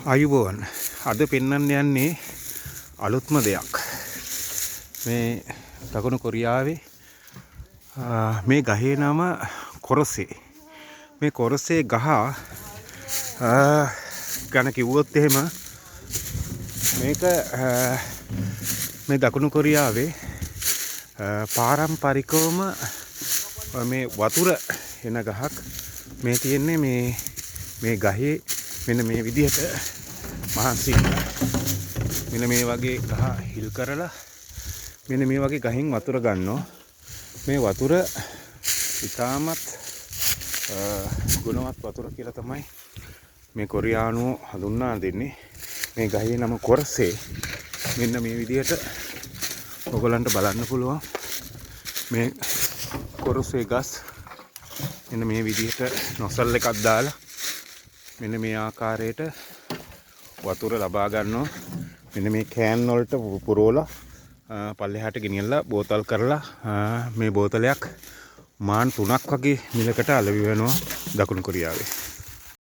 ආයුබෝවන්. අද පෙන්වන්න යන්නේ අලුත්ම දෙයක්. මේ දකුණු කොරියාවේ මේ ගහේ නම කොරසේ. මේ කොරසේ ගහ ගැන කිව්වොත් එහෙම මේක මේ දකුණු කොරියාවේ පාරම්පරිකවම මේ වතුර එන ගහක්. මේ තියෙන්නේ මේ ගහේ මෙන්න මේ විදිහට මහන්සි මෙන්න මේ වගේ ගහ හිල් කරලා මෙන්න මේ වගේ ගහෙන් වතුර ගන්නවා. මේ වතුර ඉතාමත් ගුණවත් වතුර කියලා තමයි මේ කොරියානුවෝ හඳුන්වා දෙන්නේ. මේ ගහේ නම කොරසේ. මෙන්න මේ විදිහට ඔයගලන්ට බලන්න පුළුවන් මේ කොරසේ ගස් මෙන්න මේ විදිහට නොසල් එකක් දාලා මෙන්න මේ ආකාරයට වතුර ලබා ගන්නවා. මෙන්න මේ කෑන් වලට පුරවලා පල්ලෙහාට ගෙනියලා බෝතල් කරලා මේ බෝතලයක් මාන් 3ක් වගේ මිලකට අලෙවි වෙනවා දකුණු කොරියාවේ.